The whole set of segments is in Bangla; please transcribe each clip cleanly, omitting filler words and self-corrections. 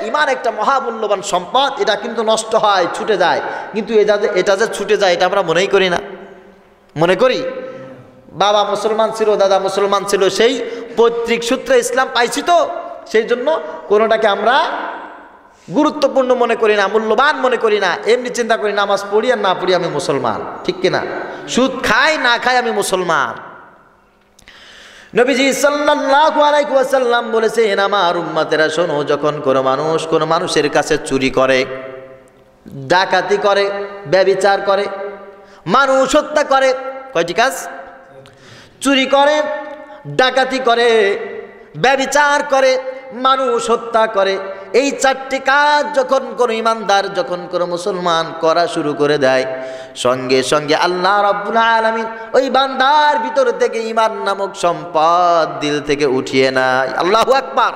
ইমান একটা মহামূল্যবান সম্পদ, এটা কিন্তু নষ্ট হয়, ছুটে যায়। কিন্তু এটা যে ছুটে যায় এটা আমরা মনেই করি না। মনে করি বাবা মুসলমান ছিল, দাদা মুসলমান ছিল, সেই পৈতৃক সূত্রে ইসলাম পাইছি, তো সেই জন্য কোনোটাকে আমরা গুরুত্বপূর্ণ মনে করি না, মূল্যবান মনে করি না। এমনি চিন্তা করি নামাজ পড়ি আর না পড়ি আমি মুসলমান, ঠিক কিনা? সুদ খাই না খাই আমি মুসলমান। নবীজি সাল্লাল্লাহু আলাইহি ওয়াসাল্লাম বলেছেন, আমার উম্মতেরা শোনো, যখন কোনো মানুষের কাছে চুরি করে, ডাকাতি করে, ব্যভিচার করে, মানুষ হত্যা করে, কয়টি কাজ? চুরি করে, ডাকাতি করে, ব্যভিচার করে, মানুষ হত্যা করে। এই চারটি কাজ যখন কোনো ইমানদার, যখন কোনো মুসলমান করা শুরু করে দেয়, সঙ্গে সঙ্গে আল্লাহ রাব্বুল আলামিন ওই বান্দার ভিতর থেকে ঈমান নামক সম্পদ দিল থেকে উঠিয়ে নেয়। আল্লাহু আকবার।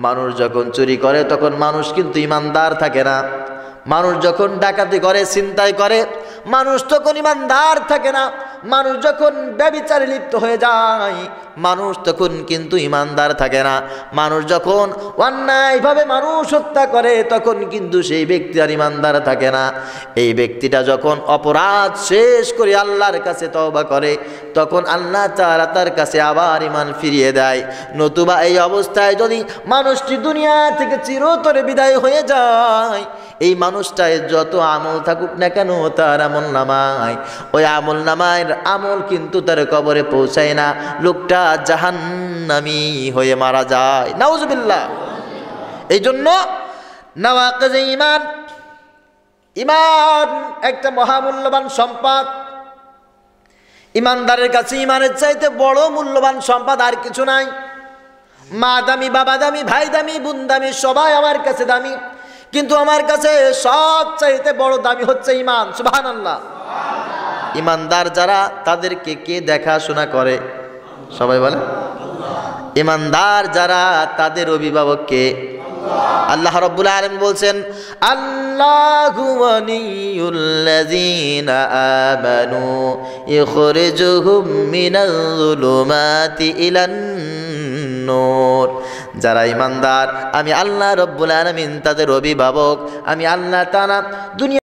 মানুষ যখন চুরি করে তখন মানুষ কিন্তু ইমানদার থাকে না। মানুষ যখন ডাকাতি করে, ছিনতাই করে, মানুষ তখন ইমানদার থাকে না। মানুষ যখন ব্যভিচারে লিপ্ত হয়ে যায়, মানুষ তখন কিন্তু ইমানদার থাকে না। মানুষ যখন অন্যায়ভাবে মানুষ হত্যা করে, তখন কিন্তু সেই ব্যক্তি আর ইমানদার থাকে না। এই ব্যক্তিটা যখন অপরাধ শেষ করে আল্লাহর কাছে তওবা করে, তখন আল্লাহ তাআলা তার কাছে আবার ঈমান ফিরিয়ে দেয়। নতুবা এই অবস্থায় যদি মানুষটি দুনিয়া থেকে চিরতরে বিদায় হয়ে যায়, এই মানুষটায় যত আমল থাকুক না কেন, তার আমল নামায়, ওই আমল নামায় আমল কিন্তু তার কবরে পৌঁছায় না। লোকটা জাহান্নামী হয়ে মারা যায়। নাউজুবিল্লাহ। এই জন্য নাওয়াকিজে ঈমান, ঈমান একটা মহামূল্যবান সম্পদ। ঈমানদারের কাছে ঈমানের চাইতে বড় মূল্যবান সম্পদ আর কিছু নাই। মা দামি, বাবা দামি, ভাই দামি, বোন দামি, সবাই আমার কাছে দামি, কিন্তু আমার কাছে সবচাইতে বড় দামি হচ্ছে ঈমান। সুবহানাল্লাহ। ঈমানদার যারা, তাদেরকে কে দেখাশোনা করে? সবাই বলে ঈমানদার যারা, তাদের অভিভাবক কে? আল্লাহ রাব্বুল আলামিন বলছেন, আল্লাহু ওয়ালিয়ুল্লাযীনা আমানু ইখরিজুহুম মিনাল যুলুমাতি ইলান নূর। যারা ঈমানদার, আমি আল্লাহ রাব্বুল আলামিন তাদের অভিভাবক। আমি আল্লাহ তাআলা দুনিয়া